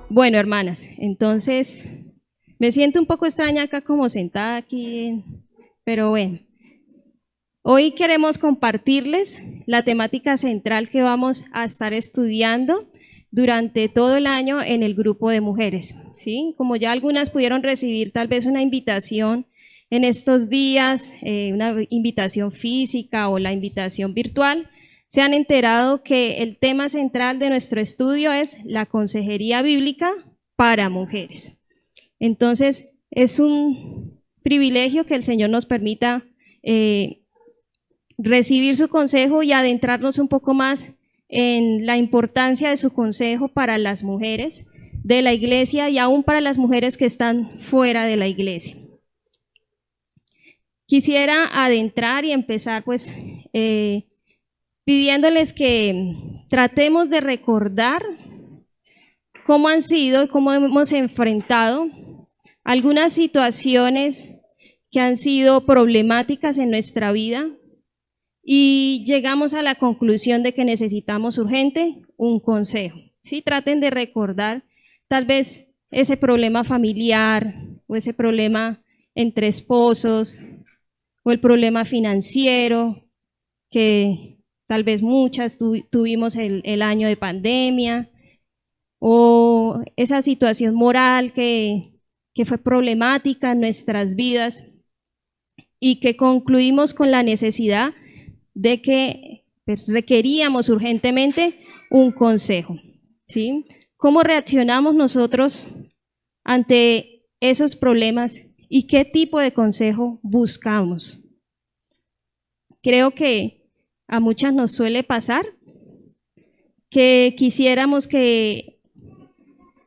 Bueno, hermanas, entonces me siento un poco extraña acá como sentada aquí, pero bueno. Hoy queremos compartirles la temática central que vamos a estar estudiando durante todo el año en el grupo de mujeres, ¿sí? Como ya algunas pudieron recibir tal vez una invitación en estos días, una invitación física o la invitación virtual, se han enterado que el tema central de nuestro estudio es la consejería bíblica para mujeres. Entonces, es un privilegio que el Señor nos permita recibir su consejo y adentrarnos un poco más en la importancia de su consejo para las mujeres de la iglesia y aún para las mujeres que están fuera de la iglesia. Quisiera adentrar y empezar pues pidiéndoles que tratemos de recordar cómo han sido y cómo hemos enfrentado algunas situaciones que han sido problemáticas en nuestra vida y llegamos a la conclusión de que necesitamos urgente un consejo. ¿Sí? Traten de recordar tal vez ese problema familiar o ese problema entre esposos o el problema financiero que tal vez muchas tuvimos el año de pandemia, o esa situación moral que fue problemática en nuestras vidas y que concluimos con la necesidad de que pues, requeríamos urgentemente un consejo, ¿sí? ¿Cómo reaccionamos nosotros ante esos problemas y qué tipo de consejo buscamos? Creo que a muchas nos suele pasar que quisiéramos que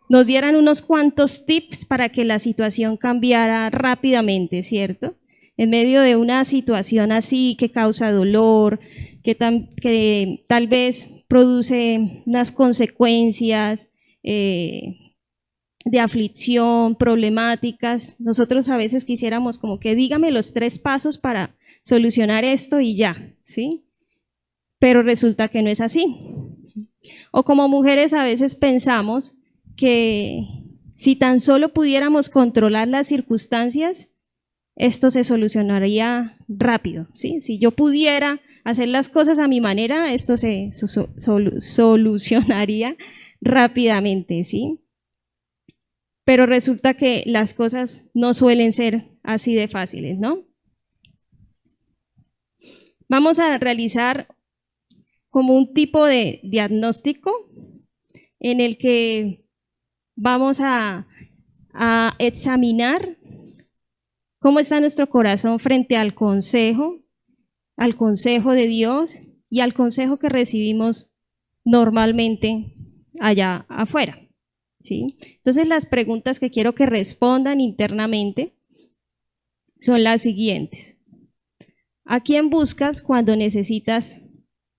nos dieran unos cuantos tips para que la situación cambiara rápidamente, ¿cierto? En medio de una situación así que causa dolor, que tal vez produce unas consecuencias de aflicción, problemáticas, nosotros a veces quisiéramos como que dígame los 3 pasos para solucionar esto y ya, ¿sí? Pero resulta que no es así. O como mujeres a veces pensamos que si tan solo pudiéramos controlar las circunstancias, esto se solucionaría rápido, ¿sí? Si yo pudiera hacer las cosas a mi manera, esto se solucionaría rápidamente, ¿sí? Pero resulta que las cosas no suelen ser así de fáciles, ¿no? Vamos a realizar como un tipo de diagnóstico en el que vamos a examinar cómo está nuestro corazón frente al consejo de Dios y al consejo que recibimos normalmente allá afuera, ¿sí? Entonces las preguntas que quiero que respondan internamente son las siguientes. ¿A quién buscas cuando necesitas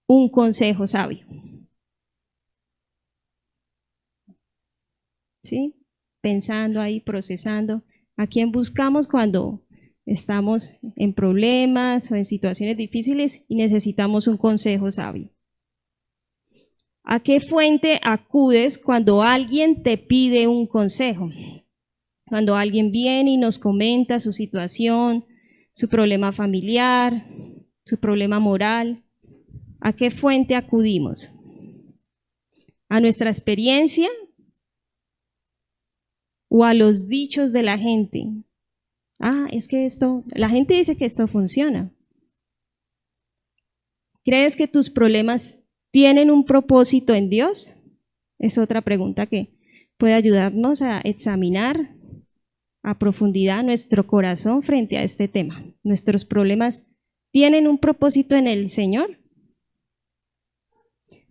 un consejo sabio? ¿Sí? Pensando ahí, procesando. ¿A quién buscamos cuando estamos en problemas o en situaciones difíciles y necesitamos un consejo sabio? ¿A qué fuente acudes cuando alguien te pide un consejo? Cuando alguien viene y nos comenta su situación, su problema familiar, su problema moral, ¿a qué fuente acudimos? ¿A nuestra experiencia o a los dichos de la gente? Ah, es que la gente dice que esto funciona. ¿Crees que tus problemas tienen un propósito en Dios? Es otra pregunta que puede ayudarnos a examinar a profundidad nuestro corazón frente a este tema. ¿Nuestros problemas tienen un propósito en el Señor?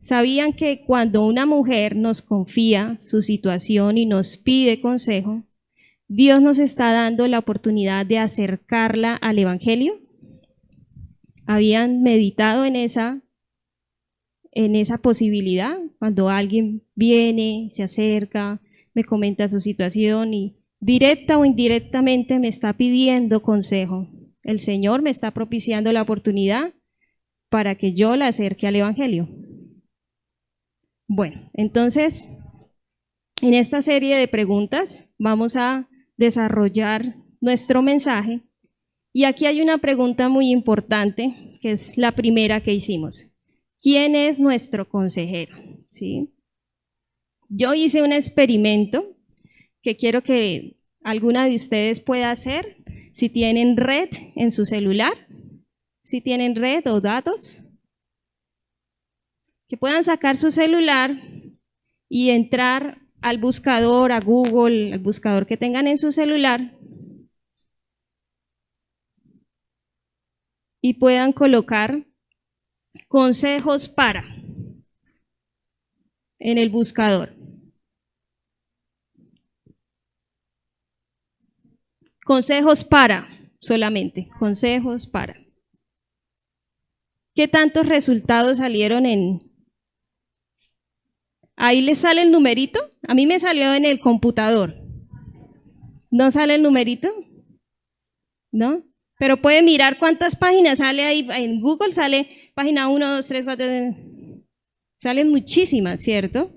¿Sabían que cuando una mujer nos confía su situación y nos pide consejo, Dios nos está dando la oportunidad de acercarla al Evangelio? ¿Habían meditado en esa posibilidad? Cuando alguien viene, se acerca, me comenta su situación y directa o indirectamente me está pidiendo consejo. El Señor me está propiciando la oportunidad para que yo la acerque al Evangelio. Bueno, entonces, en esta serie de preguntas vamos a desarrollar nuestro mensaje y aquí hay una pregunta muy importante, que es la primera que hicimos. ¿Quién es nuestro consejero? ¿Sí? Yo hice un experimento que quiero que alguna de ustedes pueda hacer si tienen red en su celular, si tienen red o datos, que puedan sacar su celular y entrar al buscador, a Google, al buscador que tengan en su celular y puedan colocar consejos para en el buscador. Consejos para, solamente, consejos para. ¿Qué tantos resultados salieron en? Ahí les sale el numerito. A mí me salió en el computador. ¿No sale el numerito? ¿No? Pero puede mirar cuántas páginas sale ahí. En Google sale página 1, 2, 3, 4. Salen muchísimas, ¿cierto?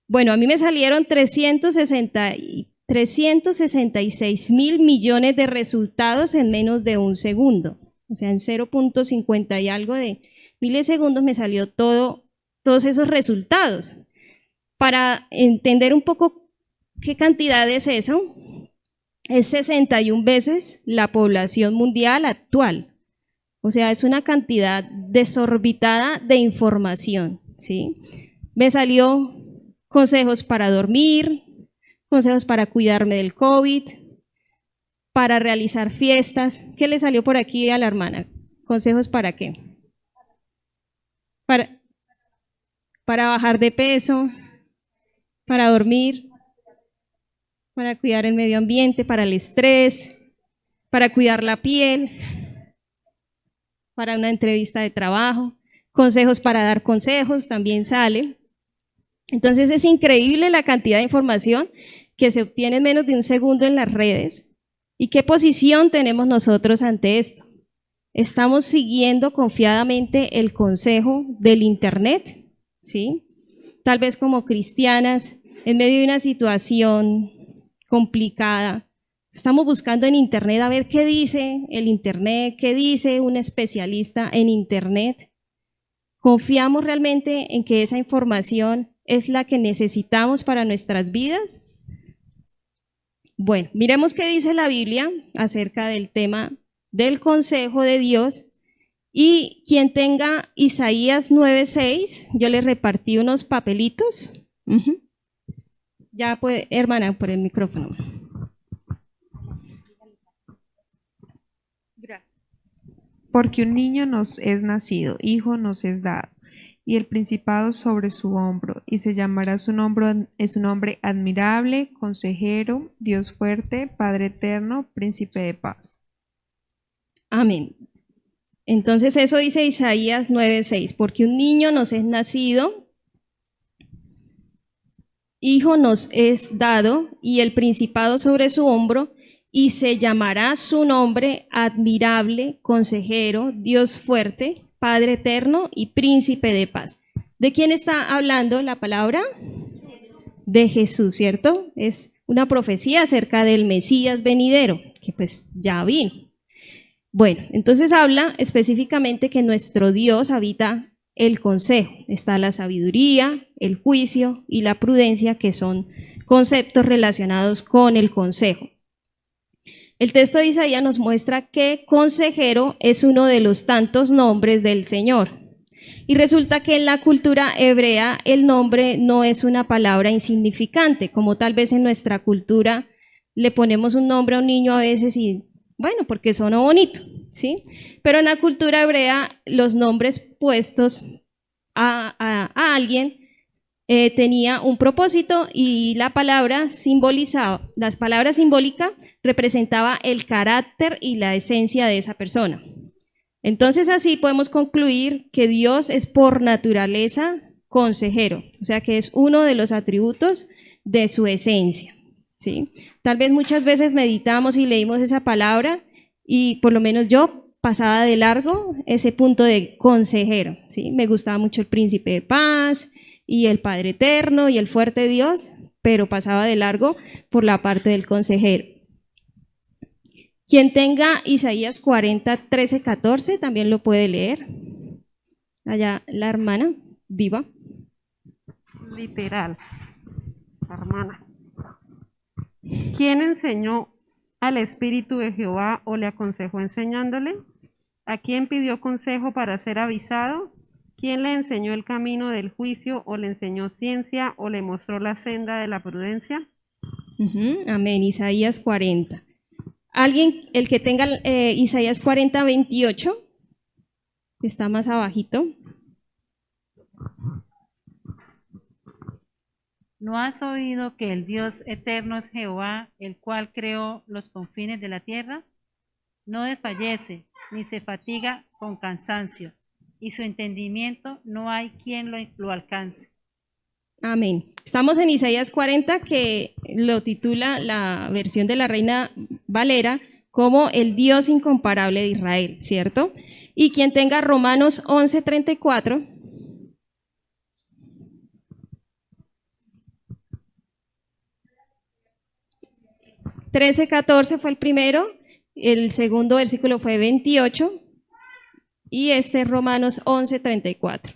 Bueno, a mí me salieron 366 mil millones de resultados en menos de un segundo. O sea, en 0.50 y algo de milisegundos me salió todos esos resultados. Para entender un poco qué cantidad es eso, es 61 veces la población mundial actual. O sea, es una cantidad desorbitada de información, ¿sí? Me salió consejos para dormir, consejos para cuidarme del COVID, para realizar fiestas. ¿Qué le salió por aquí a la hermana? ¿Consejos para qué? Para bajar de peso, para dormir, para cuidar el medio ambiente, para el estrés, para cuidar la piel, para una entrevista de trabajo, consejos para dar consejos, también sale. Entonces es increíble la cantidad de información que se obtiene en menos de un segundo en las redes. ¿Y qué posición tenemos nosotros ante esto? ¿Estamos siguiendo confiadamente el consejo del Internet? ¿Sí? Tal vez como cristianas, en medio de una situación complicada, estamos buscando en Internet a ver qué dice el Internet, qué dice un especialista en Internet. ¿Confiamos realmente en que esa información es la que necesitamos para nuestras vidas? Bueno, miremos qué dice la Biblia acerca del tema del consejo de Dios. Y quien tenga Isaías 9:6, yo le repartí unos papelitos. Ya puede, hermana, por el micrófono. Porque un niño nos es nacido, hijo nos es dado, y el principado sobre su hombro, y se llamará su nombre admirable, consejero, Dios fuerte, Padre eterno, príncipe de paz. Amén. Entonces eso dice Isaías 9:6, porque un niño nos es nacido, hijo nos es dado, y el principado sobre su hombro, y se llamará su nombre admirable, consejero, Dios fuerte, Padre eterno y príncipe de paz. ¿De quién está hablando la palabra? De Jesús, ¿cierto? Es una profecía acerca del Mesías venidero, que pues ya vino. Bueno, entonces habla específicamente que nuestro Dios habita el consejo. Está la sabiduría, el juicio y la prudencia, que son conceptos relacionados con el consejo. El texto de Isaías nos muestra que consejero es uno de los tantos nombres del Señor. Y resulta que en la cultura hebrea el nombre no es una palabra insignificante, como tal vez en nuestra cultura le ponemos un nombre a un niño a veces y, bueno, porque suena bonito, ¿sí? Pero en la cultura hebrea los nombres puestos a alguien tenía un propósito y las palabras simbólicas representaba el carácter y la esencia de esa persona. Entonces así podemos concluir que Dios es por naturaleza consejero, o sea que es uno de los atributos de su esencia, ¿sí? Tal vez muchas veces meditamos y leímos esa palabra y por lo menos yo pasaba de largo ese punto de consejero, ¿sí? Me gustaba mucho el príncipe de paz y el Padre eterno y el fuerte Dios, pero pasaba de largo por la parte del consejero. Quien tenga Isaías 40, 13, 14 también lo puede leer. Allá la hermana Diva. Literal, hermana. ¿Quién enseñó al Espíritu de Jehová o le aconsejó enseñándole? ¿A quién pidió consejo para ser avisado? ¿Quién le enseñó el camino del juicio o le enseñó ciencia o le mostró la senda de la prudencia? Amén, Isaías 40. Alguien, el que tenga Isaías 40, 28, que está más abajito. ¿No has oído que el Dios eterno es Jehová, el cual creó los confines de la tierra? No desfallece, ni se fatiga con cansancio, y su entendimiento no hay quien lo alcance. Amén. Estamos en Isaías 40, que lo titula la versión de la Reina Valera como el Dios incomparable de Israel, ¿cierto? Y quien tenga Romanos 11, 34. 13, 14 fue el primero, el segundo versículo fue 28 y este es Romanos 11, 34.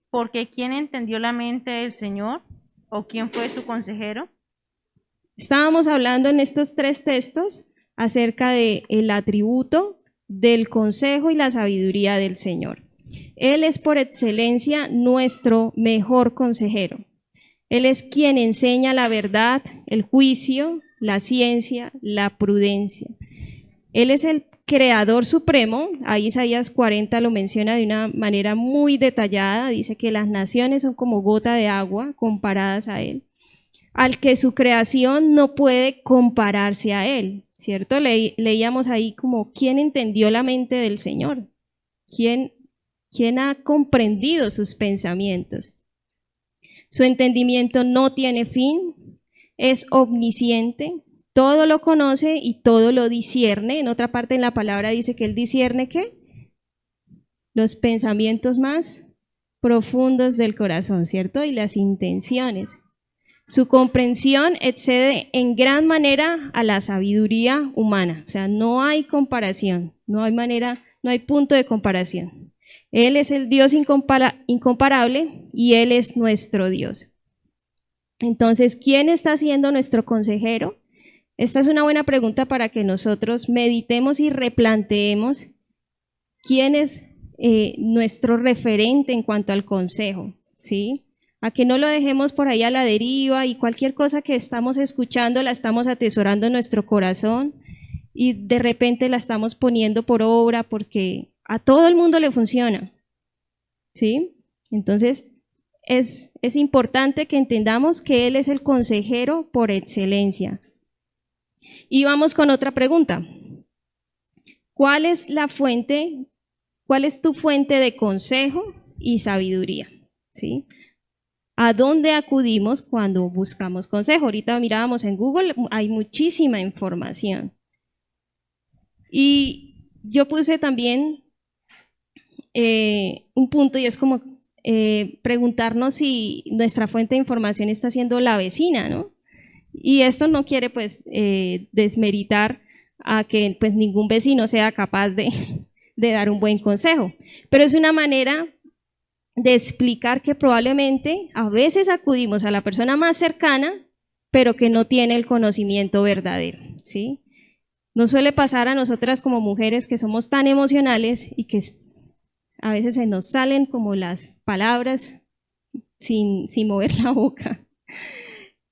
Porque ¿quién entendió la mente del Señor? ¿O quién fue su consejero? Estábamos hablando en estos tres textos acerca del atributo del consejo y la sabiduría del Señor. Él es por excelencia nuestro mejor consejero. Él es quien enseña la verdad, el juicio, la ciencia, la prudencia. Él es el creador supremo, ahí Isaías 40 lo menciona de una manera muy detallada, dice que las naciones son como gota de agua comparadas a él, al que su creación no puede compararse a él, ¿cierto? Leíamos ahí como quién entendió la mente del Señor, quién ha comprendido sus pensamientos. Su entendimiento no tiene fin, es omnisciente, todo lo conoce y todo lo discierne. En otra parte en la palabra dice que él discierne ¿qué? Los pensamientos más profundos del corazón, ¿cierto? Y las intenciones. Su comprensión excede en gran manera a la sabiduría humana. O sea, no hay comparación, no hay punto de comparación. Él es el Dios incomparable y Él es nuestro Dios. Entonces, ¿quién está siendo nuestro consejero? Esta es una buena pregunta para que nosotros meditemos y replanteemos quién es nuestro referente en cuanto al consejo, ¿sí? A que no lo dejemos por ahí a la deriva y cualquier cosa que estamos escuchando la estamos atesorando en nuestro corazón y de repente la estamos poniendo por obra porque a todo el mundo le funciona, ¿sí? Entonces, es importante que entendamos que Él es el consejero por excelencia. Y vamos con otra pregunta. ¿Cuál es tu fuente de consejo y sabiduría? ¿Sí? ¿A dónde acudimos cuando buscamos consejo? Ahorita mirábamos en Google, hay muchísima información. Y yo puse también un punto y es como preguntarnos si nuestra fuente de información está siendo la vecina, ¿no? Y esto no quiere pues desmeritar a que pues ningún vecino sea capaz de dar un buen consejo, pero es una manera de explicar que probablemente a veces acudimos a la persona más cercana, pero que no tiene el conocimiento verdadero, ¿sí? Nos suele pasar a nosotras como mujeres que somos tan emocionales y que a veces se nos salen como las palabras sin mover la boca,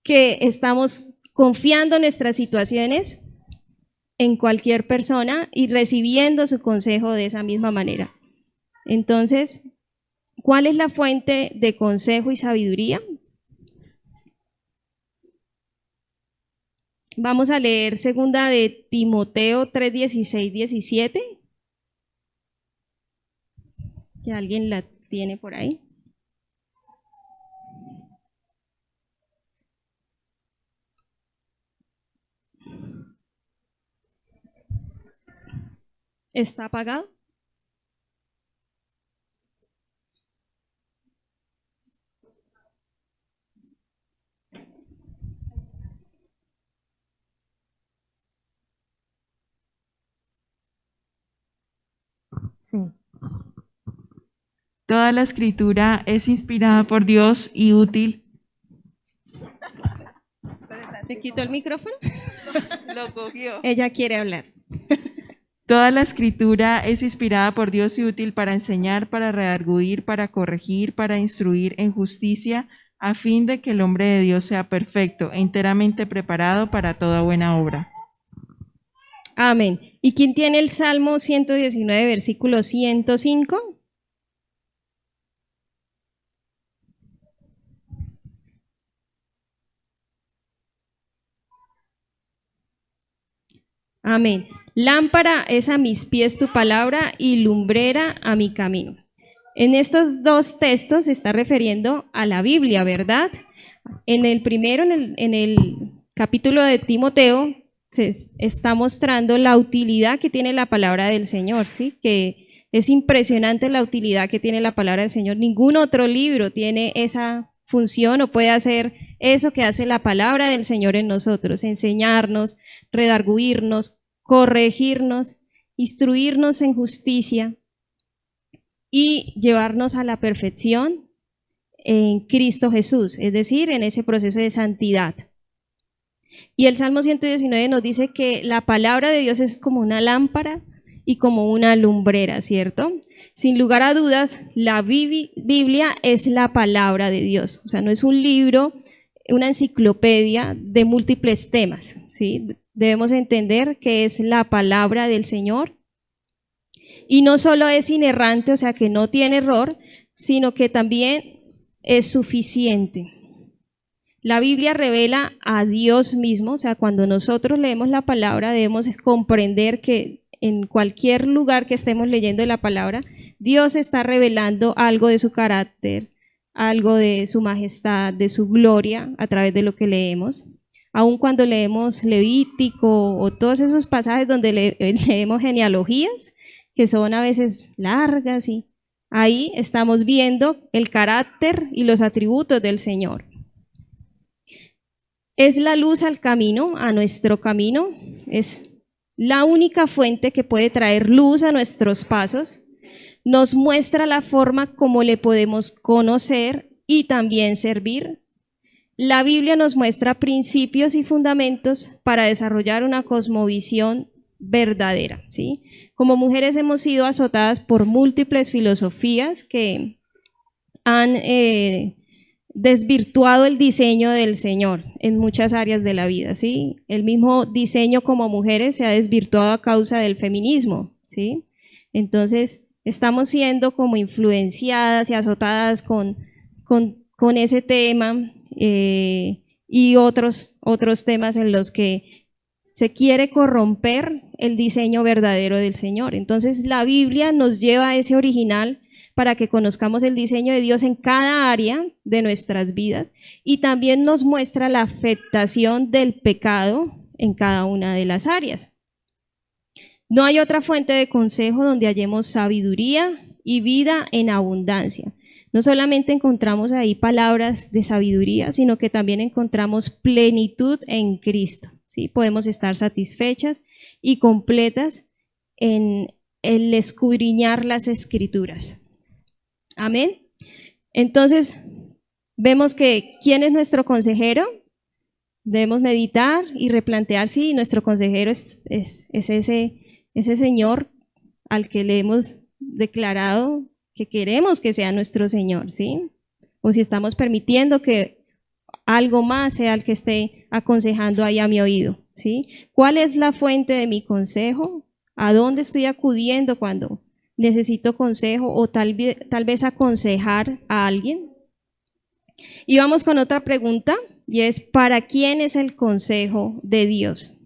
que estamos confiando nuestras situaciones en cualquier persona y recibiendo su consejo de esa misma manera. Entonces, ¿cuál es la fuente de consejo y sabiduría? Vamos a leer segunda de Timoteo 3, 16, 17. ¿Que alguien la tiene por ahí? ¿Está apagado? Sí. Toda la escritura es inspirada por Dios y útil. ¿Te quito el micrófono? Lo cogió. Ella quiere hablar. Toda la escritura es inspirada por Dios y útil para enseñar, para redarguir, para corregir, para instruir en justicia, a fin de que el hombre de Dios sea perfecto, enteramente preparado para toda buena obra. Amén. ¿Y quién tiene el Salmo 119, versículo 105? Amén. Lámpara es a mis pies tu palabra y lumbrera a mi camino. En estos dos textos se está refiriendo a la Biblia, ¿verdad? En el primero, en el capítulo de Timoteo, se está mostrando la utilidad que tiene la palabra del Señor, ¿sí? Que es impresionante la utilidad que tiene la palabra del Señor. Ningún otro libro tiene esa función o puede hacer eso que hace la palabra del Señor en nosotros, enseñarnos, redarguirnos, corregirnos, instruirnos en justicia y llevarnos a la perfección en Cristo Jesús, es decir, en ese proceso de santidad. Y el Salmo 119 nos dice que la palabra de Dios es como una lámpara y como una lumbrera, ¿cierto? Sin lugar a dudas, la Biblia es la palabra de Dios, o sea, no es un libro, una enciclopedia de múltiples temas, ¿sí? Debemos entender que es la palabra del Señor y no solo es inerrante, o sea, que no tiene error, sino que también es suficiente. La Biblia revela a Dios mismo, o sea, cuando nosotros leemos la palabra debemos comprender que en cualquier lugar que estemos leyendo la palabra, Dios está revelando algo de su carácter, algo de su majestad, de su gloria a través de lo que leemos. Aun cuando leemos Levítico o todos esos pasajes donde leemos genealogías, que son a veces largas, y ahí estamos viendo el carácter y los atributos del Señor. Es la luz al camino, a nuestro camino, es la única fuente que puede traer luz a nuestros pasos, nos muestra la forma como le podemos conocer y también servir. La Biblia nos muestra principios y fundamentos para desarrollar una cosmovisión verdadera, ¿sí? Como mujeres hemos sido azotadas por múltiples filosofías que han desvirtuado el diseño del Señor en muchas áreas de la vida, ¿sí? El mismo diseño como mujeres se ha desvirtuado a causa del feminismo, ¿sí? Entonces, estamos siendo como influenciadas y azotadas con ese tema y otros temas en los que se quiere corromper el diseño verdadero del Señor. Entonces, la Biblia nos lleva a ese original para que conozcamos el diseño de Dios en cada área de nuestras vidas y también nos muestra la afectación del pecado en cada una de las áreas. No hay otra fuente de consejo donde hallemos sabiduría y vida en abundancia. No solamente encontramos ahí palabras de sabiduría, sino que también encontramos plenitud en Cristo, ¿sí? Podemos estar satisfechas y completas en el escudriñar las Escrituras. Amén. Entonces, vemos que ¿quién es nuestro consejero? Debemos meditar y replantear si nuestro consejero es ese Señor al que le hemos declarado que queremos que sea nuestro Señor, ¿sí? O si estamos permitiendo que algo más sea el que esté aconsejando ahí a mi oído, ¿sí? ¿Cuál es la fuente de mi consejo? ¿A dónde estoy acudiendo cuando necesito consejo o tal vez aconsejar a alguien? Y vamos con otra pregunta, y es ¿para quién es el consejo de Dios?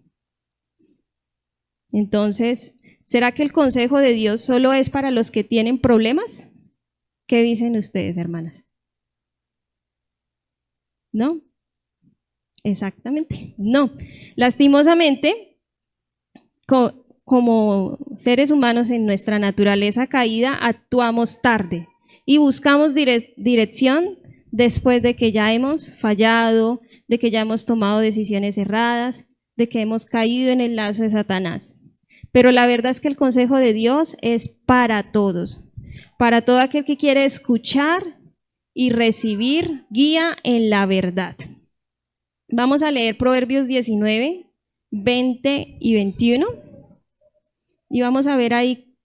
Entonces, ¿será que el consejo de Dios solo es para los que tienen problemas? ¿Qué dicen ustedes, hermanas? ¿No? Exactamente, no. Lastimosamente, como seres humanos en nuestra naturaleza caída, actuamos tarde y buscamos dirección después de que ya hemos fallado, de que ya hemos tomado decisiones erradas, de que hemos caído en el lazo de Satanás. Pero la verdad es que el consejo de Dios es para todos, para todo aquel que quiere escuchar y recibir guía en la verdad. Vamos a leer Proverbios 19, 20 y 21 y vamos a ver ahí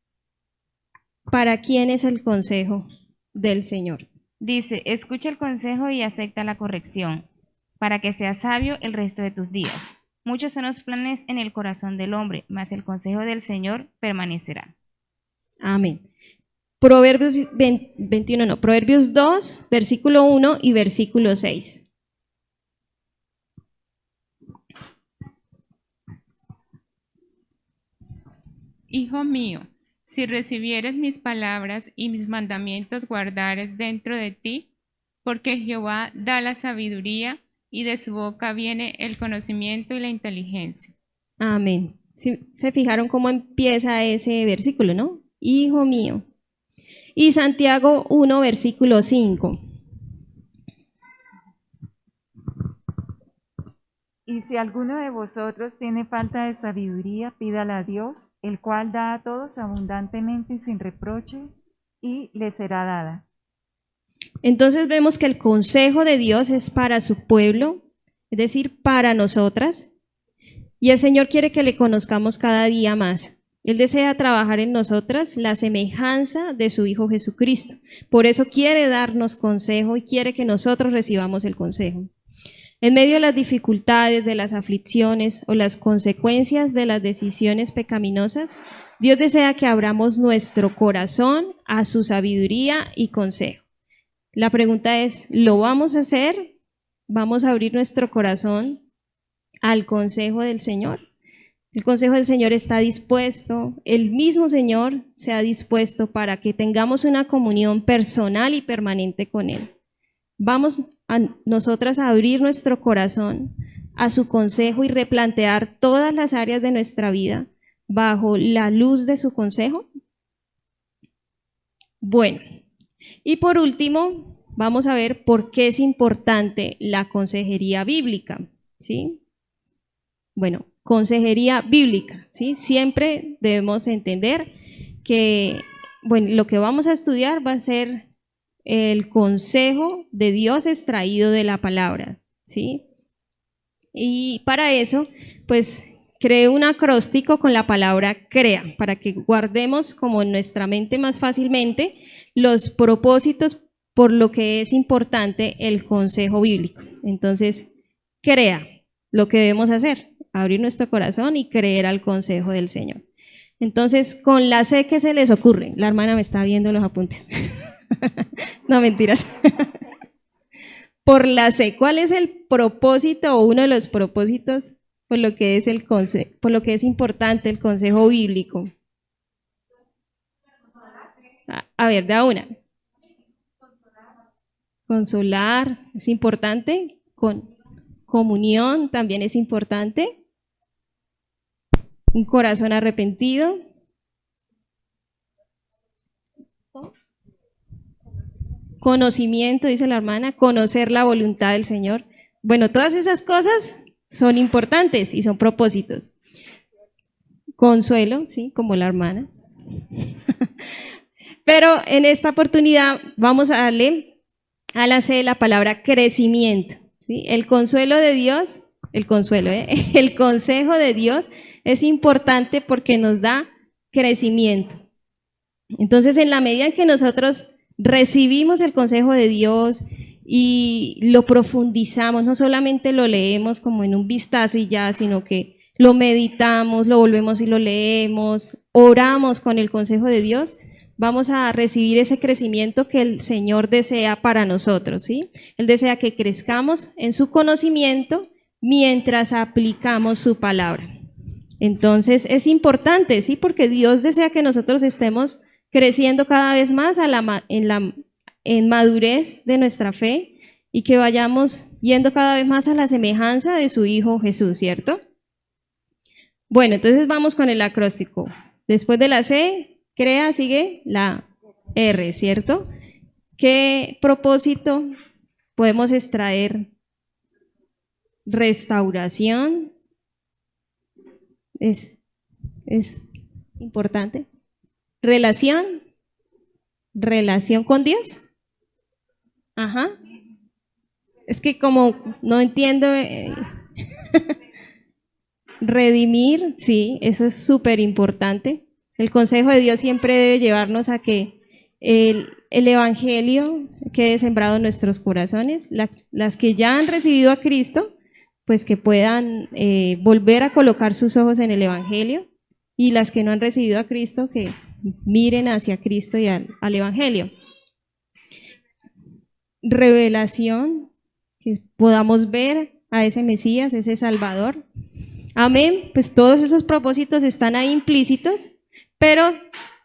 para quién es el consejo del Señor. Dice, escucha el consejo y acepta la corrección, para que seas sabio el resto de tus días. Muchos son los planes en el corazón del hombre, mas el consejo del Señor permanecerá. Amén. Proverbios 21, no, Proverbios 2, versículo 1 y versículo 6. Hijo mío, si recibieres mis palabras y mis mandamientos guardares dentro de ti, porque Jehová da la sabiduría y de su boca viene el conocimiento y la inteligencia. Amén. ¿Sí? ¿Se fijaron cómo empieza ese versículo, no? Hijo mío. Y Santiago 1, versículo 5. Y si alguno de vosotros tiene falta de sabiduría, pídala a Dios, el cual da a todos abundantemente y sin reproche, y le será dada. Entonces vemos que el consejo de Dios es para su pueblo, es decir, para nosotras, y el Señor quiere que le conozcamos cada día más. Él desea trabajar en nosotras la semejanza de su Hijo Jesucristo. Por eso quiere darnos consejo y quiere que nosotros recibamos el consejo. En medio de las dificultades, de las aflicciones o las consecuencias de las decisiones pecaminosas, Dios desea que abramos nuestro corazón a su sabiduría y consejo. La pregunta es, ¿lo vamos a hacer? ¿Vamos a abrir nuestro corazón al consejo del Señor? El consejo del Señor está dispuesto, el mismo Señor se ha dispuesto para que tengamos una comunión personal y permanente con Él. Vamos a nosotras a abrir nuestro corazón a su consejo y replantear todas las áreas de nuestra vida bajo la luz de su consejo. Bueno, y por último, vamos a ver por qué es importante la consejería bíblica, ¿sí? Bueno, consejería bíblica, ¿sí? Siempre debemos entender que, bueno, lo que vamos a estudiar va a ser el consejo de Dios extraído de la palabra, ¿sí? Y para eso, pues, creé un acróstico con la palabra CREA, para que guardemos como en nuestra mente más fácilmente los propósitos por lo que es importante el consejo bíblico. Entonces, CREA, lo que debemos hacer, abrir nuestro corazón y creer al consejo del Señor. Entonces, con la C, ¿qué se les ocurre? La hermana me está viendo los apuntes. No, mentiras. Por la C, ¿cuál es el propósito o uno de los propósitos por lo que es el consejo, por lo que es importante el consejo bíblico? A ver, da una. Consolar, es importante. Comunión también es importante. Un corazón arrepentido. Conocimiento, dice la hermana, conocer la voluntad del Señor. Bueno, todas esas cosas son importantes y son propósitos. Consuelo, sí, como la hermana. Pero en esta oportunidad vamos a darle a la C la palabra crecimiento, ¿sí? El consuelo de Dios, el consejo de Dios es importante porque nos da crecimiento. Entonces, en la medida en que nosotros recibimos el consejo de Dios y lo profundizamos, no solamente lo leemos como en un vistazo y ya, sino que lo meditamos, lo volvemos y lo leemos, oramos con el consejo de Dios, vamos a recibir ese crecimiento que el Señor desea para nosotros, ¿sí? Él desea que crezcamos en su conocimiento mientras aplicamos su palabra. Entonces es importante, ¿sí? Porque Dios desea que nosotros estemos creciendo cada vez más en madurez de nuestra fe y que vayamos yendo cada vez más a la semejanza de su Hijo Jesús, ¿cierto? Bueno, entonces vamos con el acróstico. Después de la C, crea, sigue la R, ¿cierto? ¿Qué propósito podemos extraer? Restauración. Es importante. Relación con Dios. Ajá. Es que como no entiendo, redimir, sí, eso es súper importante. El consejo de Dios siempre debe llevarnos a que el evangelio quede sembrado en nuestros corazones. Las que ya han recibido a Cristo, pues que puedan volver a colocar sus ojos en el evangelio, y las que no han recibido a Cristo, que miren hacia Cristo y al evangelio. Revelación, que podamos ver a ese Mesías, ese Salvador. Amén. Pues todos esos propósitos están ahí implícitos, pero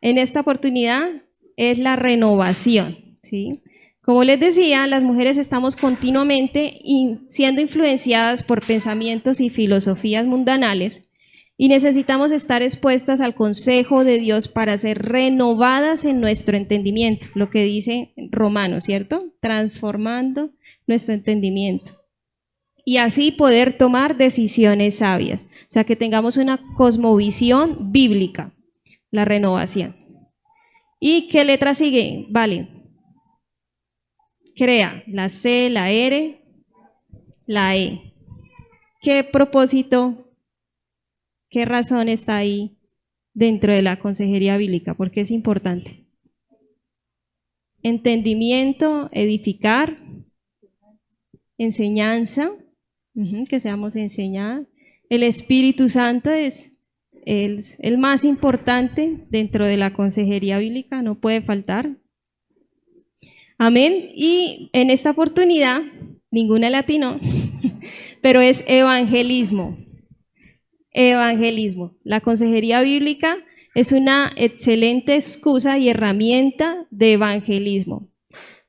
en esta oportunidad es la renovación, ¿sí? Como les decía, las mujeres estamos continuamente siendo influenciadas por pensamientos y filosofías mundanales, y necesitamos estar expuestas al consejo de Dios para ser renovadas en nuestro entendimiento, lo que dice Romanos, ¿cierto? Transformando nuestro entendimiento. Y así poder tomar decisiones sabias, o sea, que tengamos una cosmovisión bíblica, la renovación. ¿Y qué letra sigue? Vale. Crea, la C, la R, la E. ¿Qué propósito? ¿Qué razón está ahí dentro de la consejería bíblica? Porque es importante. Entendimiento, edificar, enseñanza, que seamos enseñadas. El Espíritu Santo es el más importante dentro de la consejería bíblica, no puede faltar. Amén. Y en esta oportunidad, ninguna latino, pero es evangelismo. Evangelismo. La consejería bíblica es una excelente excusa y herramienta de evangelismo.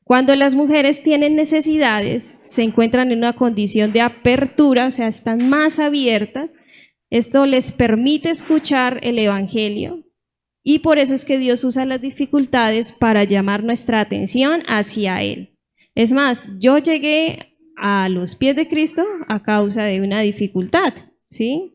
Cuando las mujeres tienen necesidades, se encuentran en una condición de apertura, o sea, están más abiertas. Esto les permite escuchar el evangelio, y por eso es que Dios usa las dificultades para llamar nuestra atención hacia Él. Es más, yo llegué a los pies de Cristo a causa de una dificultad, ¿sí?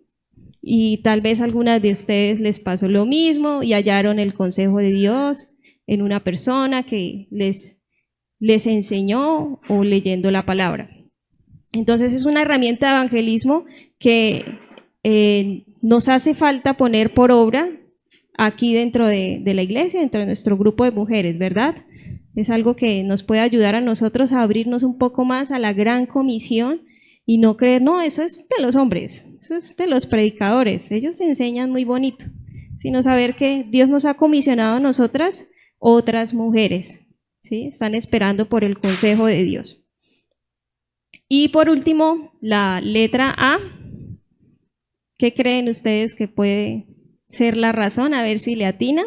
Y tal vez a algunas de ustedes les pasó lo mismo y hallaron el consejo de Dios en una persona que les enseñó o leyendo la palabra. Entonces es una herramienta de evangelismo que nos hace falta poner por obra aquí dentro de la iglesia, dentro de nuestro grupo de mujeres, ¿verdad? Es algo que nos puede ayudar a nosotros a abrirnos un poco más a la gran comisión y no creer, no, eso es de los hombres, eso es de los predicadores, ellos enseñan muy bonito, sino saber que Dios nos ha comisionado a nosotras, otras mujeres, ¿sí? Están esperando por el consejo de Dios. Y por último, la letra A. ¿Qué creen ustedes que puede ser la razón? A ver si le atinan.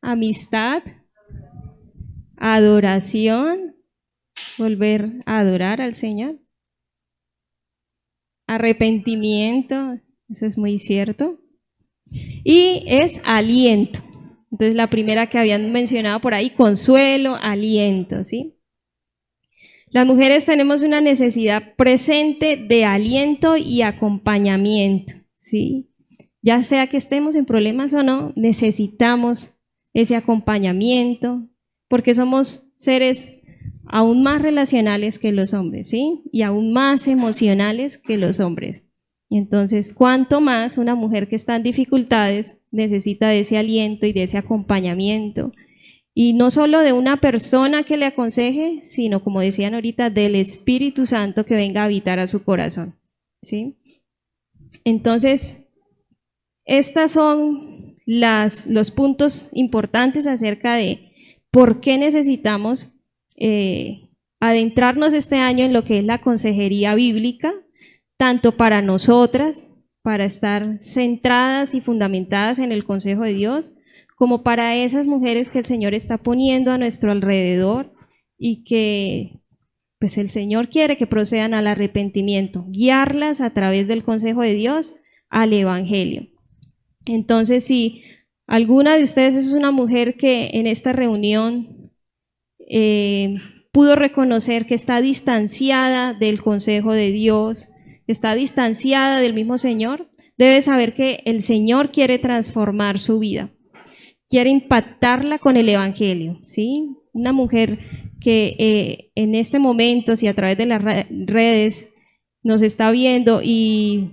Amistad, adoración, volver a adorar al Señor. Arrepentimiento, eso es muy cierto. Y es aliento. Entonces la primera que habían mencionado por ahí, consuelo, aliento, ¿sí? Las mujeres tenemos una necesidad presente de aliento y acompañamiento, ¿sí? Ya sea que estemos en problemas o no, necesitamos ese acompañamiento, porque somos seres aún más relacionales que los hombres, ¿sí? Y aún más emocionales que los hombres. Entonces, cuanto más una mujer que está en dificultades necesita de ese aliento y de ese acompañamiento. Y no solo de una persona que le aconseje, sino, como decían ahorita, del Espíritu Santo que venga a habitar a su corazón, ¿sí? Entonces, estos son los puntos importantes acerca de por qué necesitamos adentrarnos este año en lo que es la consejería bíblica, tanto para nosotras, para estar centradas y fundamentadas en el consejo de Dios, como para esas mujeres que el Señor está poniendo a nuestro alrededor y que pues el Señor quiere que procedan al arrepentimiento, guiarlas a través del consejo de Dios al Evangelio. Entonces, si alguna de ustedes es una mujer que en esta reunión pudo reconocer que está distanciada del consejo de Dios, está distanciada del mismo Señor, debe saber que el Señor quiere transformar su vida, quiere impactarla con el Evangelio, ¿sí? Una mujer que en este momento, si a través de las redes nos está viendo y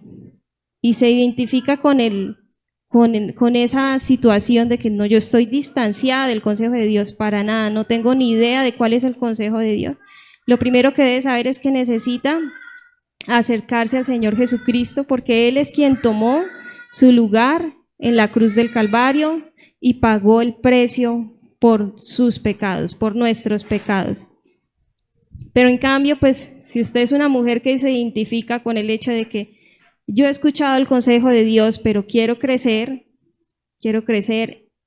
se identifica con esa situación de que no, yo estoy distanciada del consejo de Dios para nada, no tengo ni idea de cuál es el consejo de Dios. Lo primero que debe saber es que necesita acercarse al Señor Jesucristo, porque Él es quien tomó su lugar en la cruz del Calvario y pagó el precio por sus pecados, por nuestros pecados. Pero en cambio, pues, si usted es una mujer que se identifica con el hecho de que yo he escuchado el consejo de Dios, pero quiero crecer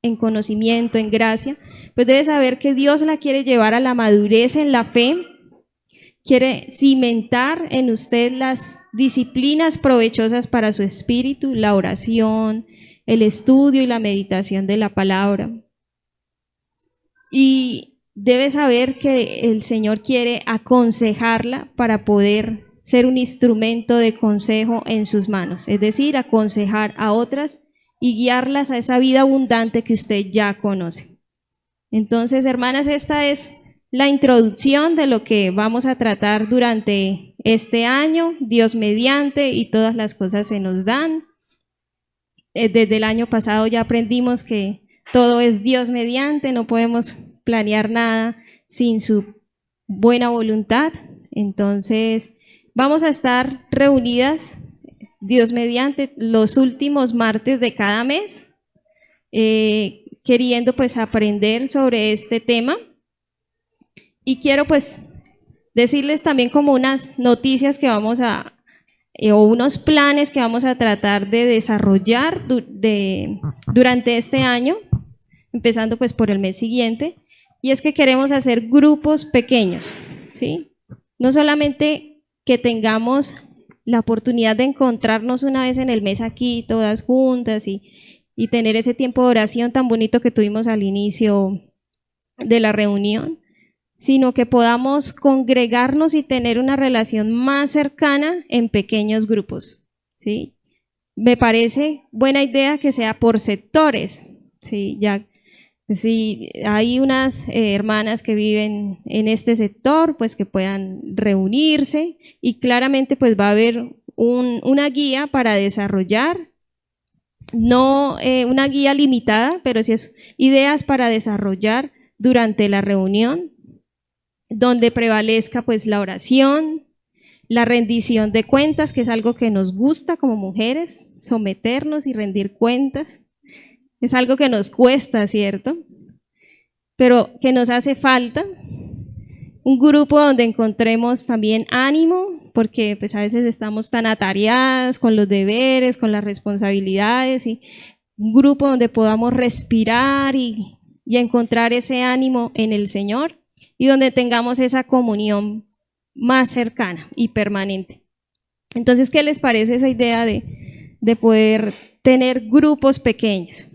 en conocimiento, en gracia, pues debe saber que Dios la quiere llevar a la madurez en la fe, quiere cimentar en usted las disciplinas provechosas para su espíritu, la oración, el estudio y la meditación de la palabra. Y debe saber que el Señor quiere aconsejarla para poder ser un instrumento de consejo en sus manos, es decir, aconsejar a otras y guiarlas a esa vida abundante que usted ya conoce. Entonces, hermanas, esta es la introducción de lo que vamos a tratar durante este año, Dios mediante, y todas las cosas se nos dan. Desde el año pasado ya aprendimos que todo es Dios mediante, no podemos planear nada sin su buena voluntad. Entonces, vamos a estar reunidas, Dios mediante, los últimos martes de cada mes, queriendo pues aprender sobre este tema. Y quiero pues decirles también como unas noticias que vamos a, o unos planes que vamos a tratar de desarrollar durante este año, empezando pues por el mes siguiente, y es que queremos hacer grupos pequeños, ¿sí? No solamente que tengamos la oportunidad de encontrarnos una vez en el mes aquí, todas juntas, y tener ese tiempo de oración tan bonito que tuvimos al inicio de la reunión, sino que podamos congregarnos y tener una relación más cercana en pequeños grupos, ¿sí? Me parece buena idea que sea por sectores, ¿sí? Ya, si hay unas hermanas que viven en este sector, pues que puedan reunirse y claramente pues va a haber una guía para desarrollar, no una guía limitada, pero sí es ideas para desarrollar durante la reunión, donde prevalezca pues la oración, la rendición de cuentas, que es algo que nos gusta como mujeres, someternos y rendir cuentas. Es algo que nos cuesta, ¿cierto? Pero que nos hace falta. Un grupo donde encontremos también ánimo, porque pues a veces estamos tan atareadas con los deberes, con las responsabilidades, y un grupo donde podamos respirar y encontrar ese ánimo en el Señor, y donde tengamos esa comunión más cercana y permanente. Entonces, ¿qué les parece esa idea de poder tener grupos pequeños?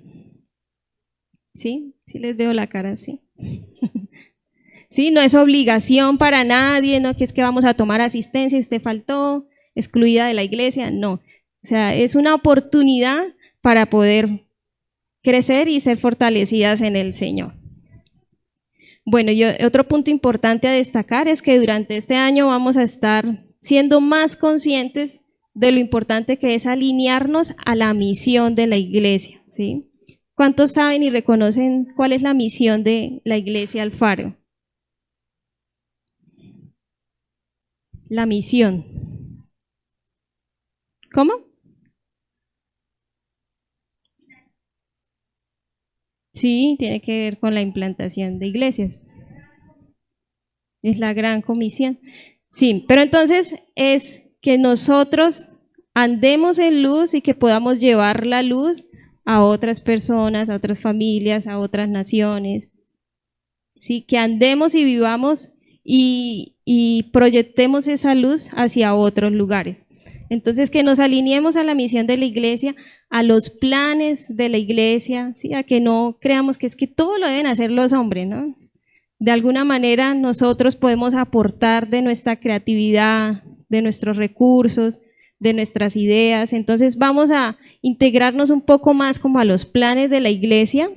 ¿Sí? Sí les veo la cara así. Sí, no es obligación para nadie, no que es que vamos a tomar asistencia y usted faltó, excluida de la iglesia, no. O sea, es una oportunidad para poder crecer y ser fortalecidas en el Señor. Bueno, otro punto importante a destacar es que durante este año vamos a estar siendo más conscientes de lo importante que es alinearnos a la misión de la iglesia, ¿sí? ¿Cuántos saben y reconocen cuál es la misión de la iglesia Alfaro? La misión. ¿Cómo? Sí, tiene que ver con la implantación de iglesias. Es la gran comisión. Sí, pero entonces es que nosotros andemos en luz y que podamos llevar la luz a otras personas, a otras familias, a otras naciones. Sí, que andemos y vivamos y proyectemos esa luz hacia otros lugares. Entonces, que nos alineemos a la misión de la iglesia, a los planes de la iglesia, ¿sí? A que no creamos que es que todo lo deben hacer los hombres, ¿no? De alguna manera nosotros podemos aportar de nuestra creatividad, de nuestros recursos, de nuestras ideas. Entonces vamos a integrarnos un poco más como a los planes de la iglesia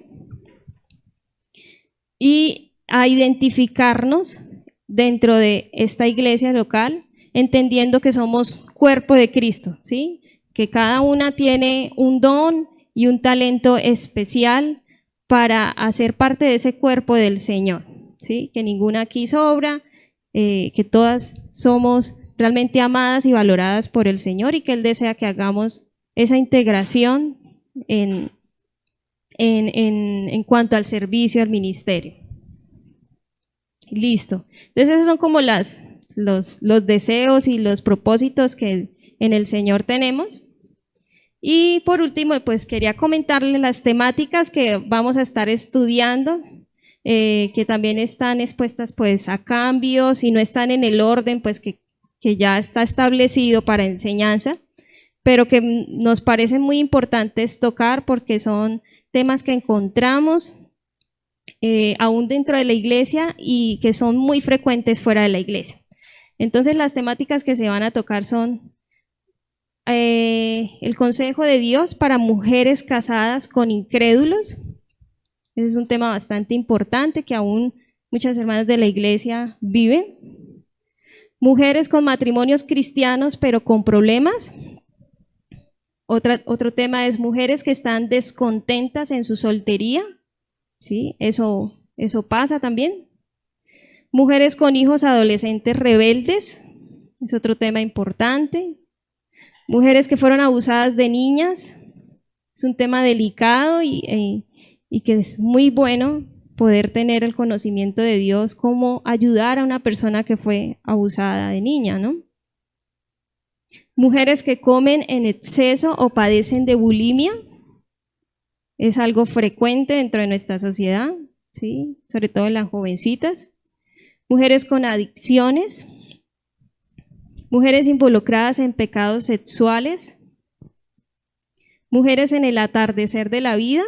y a identificarnos dentro de esta iglesia local, entendiendo que somos cuerpo de Cristo, ¿sí? Que cada una tiene un don y un talento especial para hacer parte de ese cuerpo del Señor, ¿sí? Que ninguna aquí sobra, que todas somos realmente amadas y valoradas por el Señor y que Él desea que hagamos esa integración en cuanto al servicio, al ministerio. Listo. Entonces esos son como los deseos y los propósitos que en el Señor tenemos. Y por último, pues quería comentarles las temáticas que vamos a estar estudiando, que también están expuestas pues a cambios y no están en el orden pues que ya está establecido para enseñanza, pero que nos parecen muy importantes tocar porque son temas que encontramos aún dentro de la iglesia y que son muy frecuentes fuera de la iglesia. Entonces las temáticas que se van a tocar son el consejo de Dios para mujeres casadas con incrédulos. Ese es un tema bastante importante que aún muchas hermanas de la iglesia viven. Mujeres con matrimonios cristianos pero con problemas. Otro tema es mujeres que están descontentas en su soltería. ¿Sí? Eso pasa también. Mujeres con hijos adolescentes rebeldes, es otro tema importante. Mujeres que fueron abusadas de niñas, es un tema delicado y que es muy bueno poder tener el conocimiento de Dios, cómo ayudar a una persona que fue abusada de niña, ¿no? Mujeres que comen en exceso o padecen de bulimia, es algo frecuente dentro de nuestra sociedad, ¿sí? Sobre todo en las jovencitas. Mujeres con adicciones, mujeres involucradas en pecados sexuales, mujeres en el atardecer de la vida,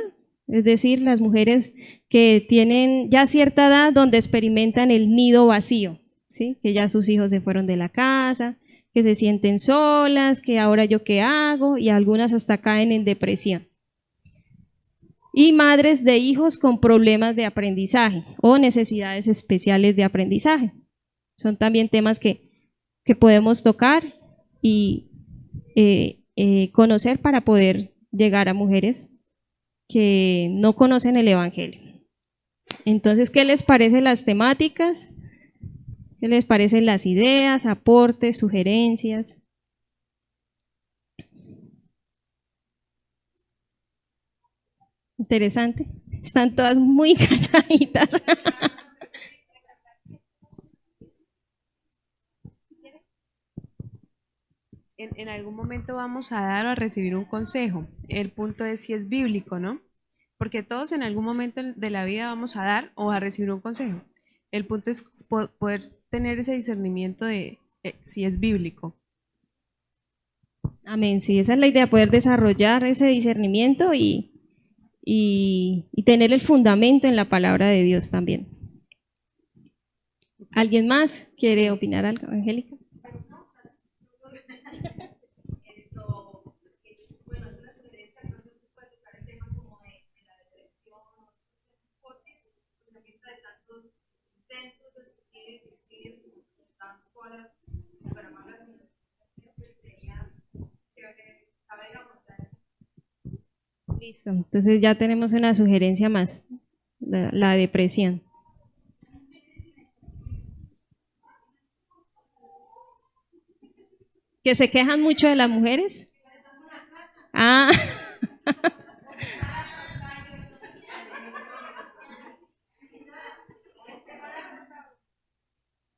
es decir, las mujeres que tienen ya cierta edad donde experimentan el nido vacío, ¿sí? Que ya sus hijos se fueron de la casa, que se sienten solas, que ahora yo qué hago, y algunas hasta caen en depresión. Y madres de hijos con problemas de aprendizaje o necesidades especiales de aprendizaje. Son también temas que podemos tocar y conocer para poder llegar a mujeres que no conocen el Evangelio. Entonces, ¿qué les parecen las temáticas? ¿Qué les parecen las ideas, aportes, sugerencias? Interesante. Están todas muy calladitas. En algún momento vamos a dar o a recibir un consejo. El punto es si es bíblico, ¿no? Porque todos en algún momento de la vida vamos a dar o a recibir un consejo. El punto es poder tener ese discernimiento de si es bíblico. Amén, sí, esa es la idea, poder desarrollar ese discernimiento y tener el fundamento en la palabra de Dios también. ¿Alguien más quiere opinar algo, Angélica? Listo, entonces ya tenemos una sugerencia más, la depresión. ¿Que se quejan mucho de las mujeres? Ah.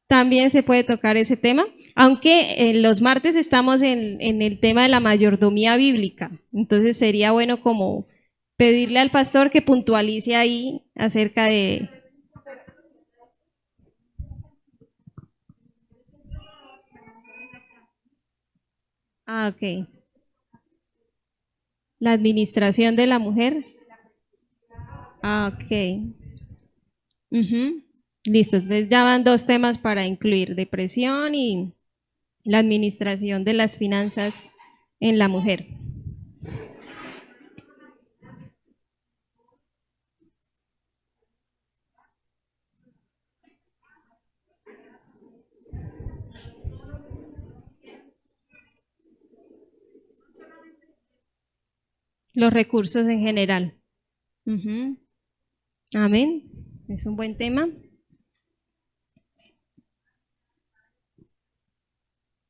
También se puede tocar ese tema, aunque los martes estamos en el tema de la mayordomía bíblica, entonces sería bueno como pedirle al pastor que puntualice ahí acerca de... Ah, ok. La administración de la mujer. Ah, ok. Ujú. Listo, entonces ya van 2 temas para incluir, depresión y la administración de las finanzas en la mujer. Los recursos en general. Ujú. Amén. Es un buen tema.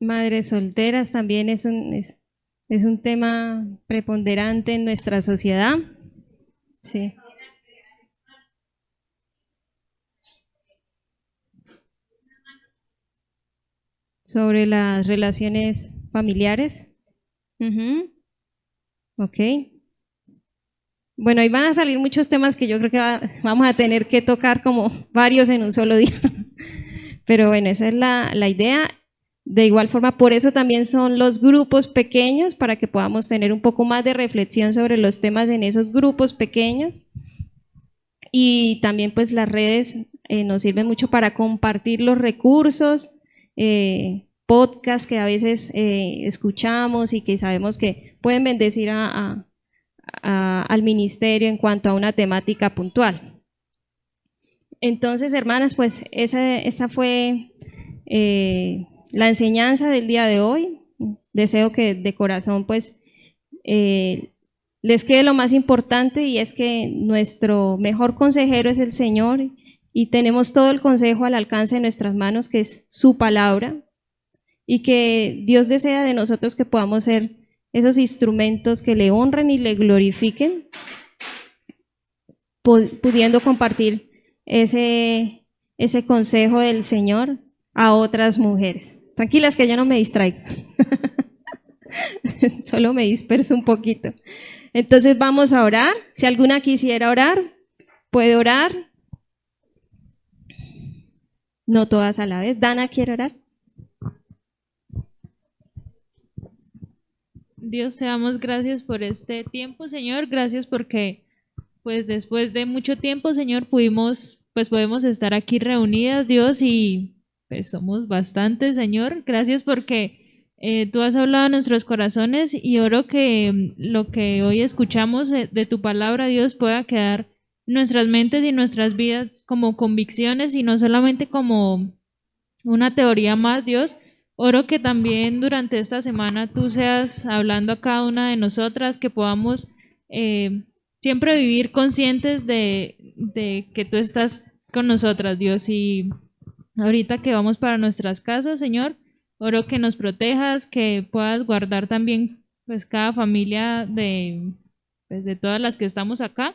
Madres solteras también es un tema preponderante en nuestra sociedad. Sí. Sobre las relaciones familiares. Ujú. Ok. Bueno, ahí van a salir muchos temas que yo creo que vamos a tener que tocar como varios en un solo día. Pero bueno, esa es la idea. De igual forma, por eso también son los grupos pequeños, para que podamos tener un poco más de reflexión sobre los temas en esos grupos pequeños. Y también pues las redes nos sirven mucho para compartir los recursos, podcasts que a veces escuchamos y que sabemos que pueden bendecir al ministerio en cuanto a una temática puntual. Entonces, hermanas, pues esa fue la enseñanza del día de hoy. Deseo que de corazón pues les quede lo más importante, y es que nuestro mejor consejero es el Señor, y tenemos todo el consejo al alcance de nuestras manos, que es su palabra, y que Dios desea de nosotros que podamos ser esos instrumentos que le honren y le glorifiquen, pudiendo compartir ese consejo del Señor a otras mujeres. Tranquilas que yo no me distraigo, solo me disperso un poquito. Entonces vamos a orar. Si alguna quisiera orar, puede orar. No todas a la vez. Dana, ¿quiere orar? Dios, te damos gracias por este tiempo, Señor. Gracias porque, pues, después de mucho tiempo, Señor, podemos estar aquí reunidas, Dios, y pues somos bastantes, Señor. Gracias porque tú has hablado a nuestros corazones, y oro que lo que hoy escuchamos de tu palabra, Dios, pueda quedar en nuestras mentes y en nuestras vidas como convicciones, y no solamente como una teoría más, Dios. Oro que también durante esta semana tú seas hablando a cada una de nosotras, que podamos siempre vivir conscientes de que tú estás con nosotras, Dios. Y ahorita que vamos para nuestras casas, Señor, oro que nos protejas, que puedas guardar también pues cada familia de todas las que estamos acá,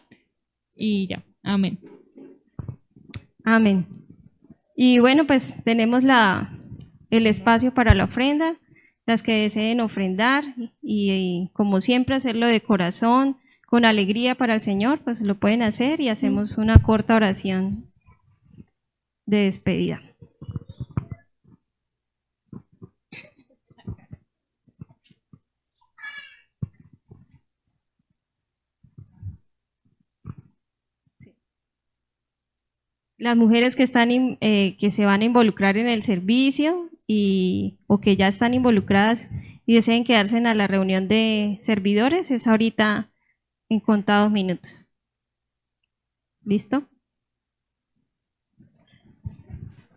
y ya. Amén. Amén. Y bueno, pues tenemos el espacio para la ofrenda. Las que deseen ofrendar y como siempre hacerlo de corazón, con alegría para el Señor, pues lo pueden hacer, y hacemos una corta oración de despedida. Las mujeres que que se van a involucrar en el servicio o que ya están involucradas y deseen quedarse a la reunión de servidores, es ahorita en contados minutos. ¿Listo?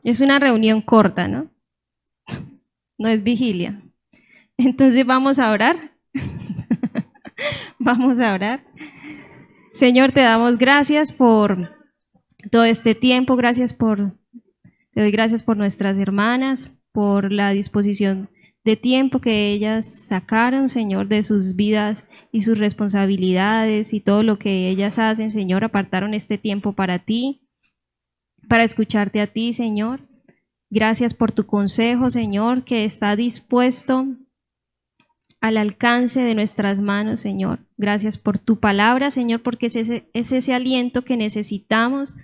Es una reunión corta, ¿no? No es vigilia. Entonces vamos a orar. Vamos a orar. Señor, te damos gracias por todo este tiempo. Te doy gracias por nuestras hermanas, por la disposición de tiempo que ellas sacaron, Señor, de sus vidas y sus responsabilidades y todo lo que ellas hacen, Señor. Apartaron este tiempo para ti, para escucharte a ti, Señor. Gracias por tu consejo, Señor, que está dispuesto al alcance de nuestras manos, Señor. Gracias por tu palabra, Señor, porque es ese aliento que necesitamos,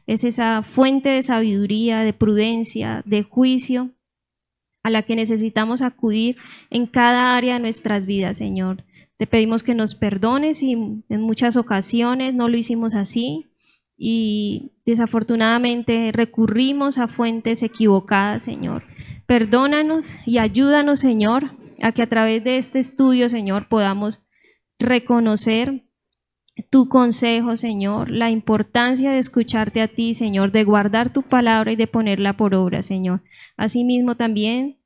es esa fuente de sabiduría, de prudencia, de juicio, a la que necesitamos acudir en cada área de nuestras vidas, Señor. Te pedimos que nos perdones si en muchas ocasiones no lo hicimos así y desafortunadamente recurrimos a fuentes equivocadas, Señor. Perdónanos y ayúdanos, Señor, a que a través de este estudio, Señor, podamos reconocer tu consejo, Señor, la importancia de escucharte a ti, Señor, de guardar tu palabra y de ponerla por obra, Señor. Asimismo también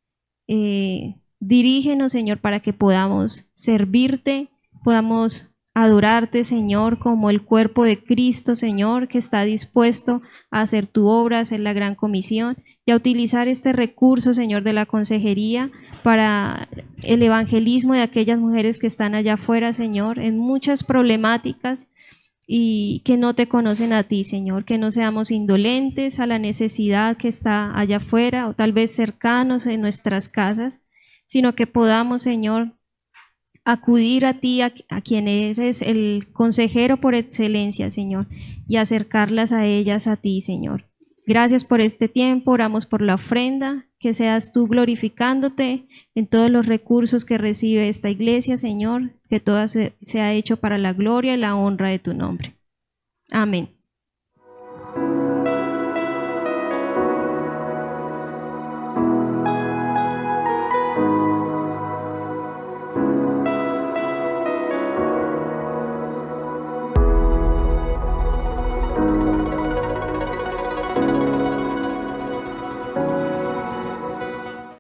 dirígenos, Señor, para que podamos servirte, podamos adorarte, Señor, como el cuerpo de Cristo, Señor, que está dispuesto a hacer tu obra, a hacer la gran comisión y a utilizar este recurso, Señor, de la consejería para el evangelismo de aquellas mujeres que están allá afuera, Señor, en muchas problemáticas y que no te conocen a ti, Señor, que no seamos indolentes a la necesidad que está allá afuera o tal vez cercanos en nuestras casas, sino que podamos, Señor, acudir a ti, a quien eres el consejero por excelencia, Señor, y acercarlas a ellas a ti, Señor. Gracias por este tiempo, oramos por la ofrenda, que seas tú glorificándote en todos los recursos que recibe esta iglesia, Señor, que todo sea hecho para la gloria y la honra de tu nombre. Amén.